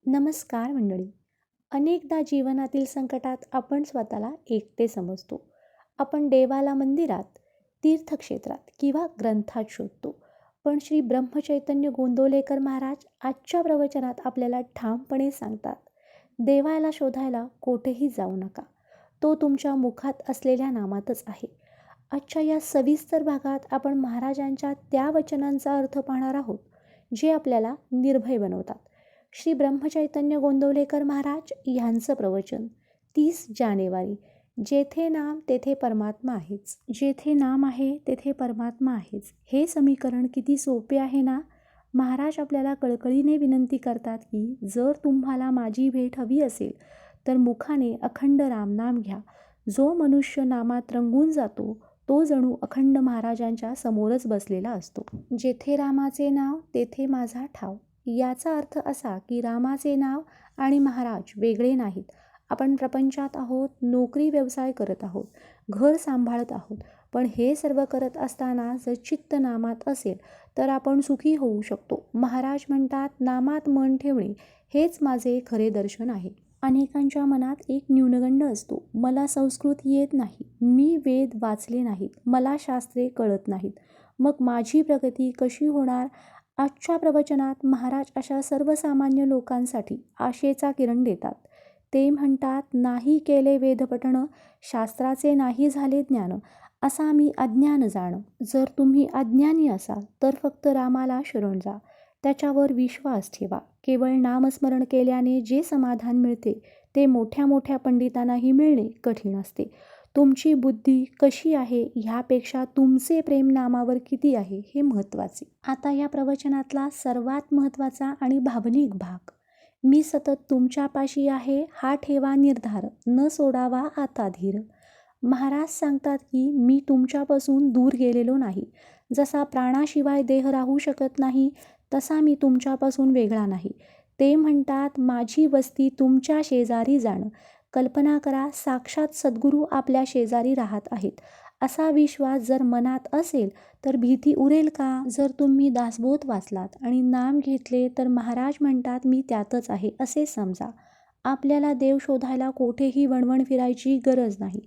नमस्कार मंडळी. अनेकदा जीवनातील संकटात आपण स्वतःला एकटे समजतो. आपण देवाला मंदिरात, तीर्थक्षेत्रात किंवा ग्रंथात शोधतो. पण श्री ब्रह्मचैतन्य गोंदवलेकर महाराज आजच्या प्रवचनात आपल्याला ठामपणे सांगतात, देवाला शोधायला कोठेही जाऊ नका. तो तुमच्या मुखात असलेल्या नामातच आहे. आजच्या या सविस्तर भागात आपण महाराजांच्या त्या वचनांचा अर्थ पाहणार आहोत, जे आपल्याला निर्भय बनवतात. श्री ब्रह्मचैतन्य गोंदवलेकर महाराज यांचं प्रवचन 30 जानेवारी. जेथे नाम तेथे परमात्मा आहेच. जेथे नाम आहे तेथे परमात्मा आहेच. हे समीकरण किती सोपे आहे ना. महाराज आपल्याला कळकळीने विनंती करतात की जर तुम्हाला माझी भेट हवी असेल तर मुखाने अखंड रामनाम घ्या. जो मनुष्य नामात रंगून जातो तो जणू अखंड महाराजांच्या समोरच बसलेला असतो. जेथे रामाचे नाव तेथे माझा ठाव. याचा अर्थ असा की रामाचे नाव आणि महाराज वेगळे नाहीत. आपण प्रपंचात आहोत, नोकरी व्यवसाय करत आहोत, घर सांभाळत आहोत, पण हे सर्व करत असताना जर चित्त नामात असेल तर आपण सुखी होऊ शकतो. महाराज म्हणतात, नामात मन ठेवणे हेच माझे खरे दर्शन आहे. अनेकांच्या मनात एक न्यूनगंड असतो, मला संस्कृत येत नाही, मी वेद वाचले नाहीत, मला शास्त्रे कळत नाहीत, मग माझी प्रगती कशी होणार. आजच्या प्रवचनात महाराज अशा सर्वसामान्य लोकांसाठी आशेचा किरण देतात. ते म्हणतात, नाही केले वेदपठण, शास्त्राचे नाही झाले ज्ञान, असा मी अज्ञान जाण. जर तुम्ही अज्ञानी असाल तर फक्त रामाला शरण जा, त्याच्यावर विश्वास ठेवा. केवळ नामस्मरण केल्याने जे समाधान मिळते ते मोठ्या मोठ्या पंडितांनाही मिळणे कठीण असते. तुमची बुद्धी कशी आहे ह्यापेक्षा तुमचे प्रेम नामावर किती आहे हे महत्त्वाचे. आता या प्रवचनातला सर्वात महत्त्वाचा आणि भावनिक भाग. मी सतत तुमच्यापाशी आहे हा ठेवा निर्धार, न सोडावा आता धीर. महाराज सांगतात की मी तुमच्यापासून दूर गेलेलो नाही. जसा प्राणाशिवाय देह राहू शकत नाही तसा मी तुमच्यापासून वेगळा नाही. ते म्हणतात, माझी वस्ती तुमच्या शेजारी जाणं. कल्पना करा, साक्षात सद्गुरू आपल्या शेजारी राहत आहेत. असा विश्वास जर मनात असेल तर भीती उरेल का. जर तुम्ही दासबोध वाचलात आणि नाम घेतले तर महाराज म्हणतात, मी त्यातच आहे असे समजा. आपल्याला देव शोधायला कोठेही वणवण फिरायची गरज नाही.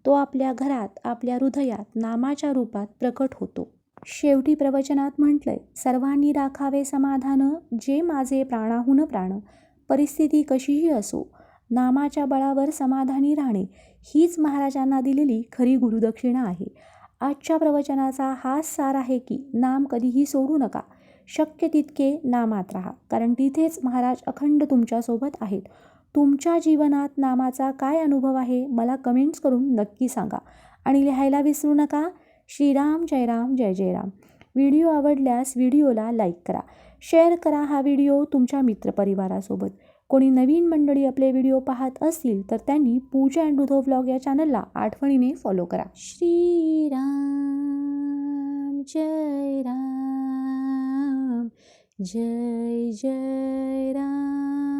तो आपल्या घरात, आपल्या हृदयात नामाच्या रूपात प्रकट होतो. शेवटी प्रवचनात म्हटलंय, सर्वांनी राखावे समाधान, जे माझे प्राणाहून प्राण. परिस्थिती कशीही असो, नामाच्या बळावर समाधानी राहणे हीच महाराजांना दिलेली खरी गुरुदक्षिणा आहे. आजच्या प्रवचनाचा हाच सार आहे की नाम कधीही सोडू नका. शक्य तितके नामात राहा, कारण तिथेच महाराज अखंड तुमच्यासोबत आहेत. तुमच्या जीवनात नामाचा काय अनुभव आहे मला कमेंट्स करून नक्की सांगा आणि लिहायला विसरू नका. श्रीराम जय राम जय जय राम. व्हिडिओ आवडल्यास व्हिडिओला लाईक करा, शेअर करा हा व्हिडिओ तुमच्या मित्रपरिवारासोबत. कोणी नवीन मंडळी आपले व्हिडिओ पाहत असतील तर त्यांनी पूजा अँड रुधो व्लॉग या चॅनलला आठवणीने फॉलो करा. श्रीराम जय राम जय जय राम.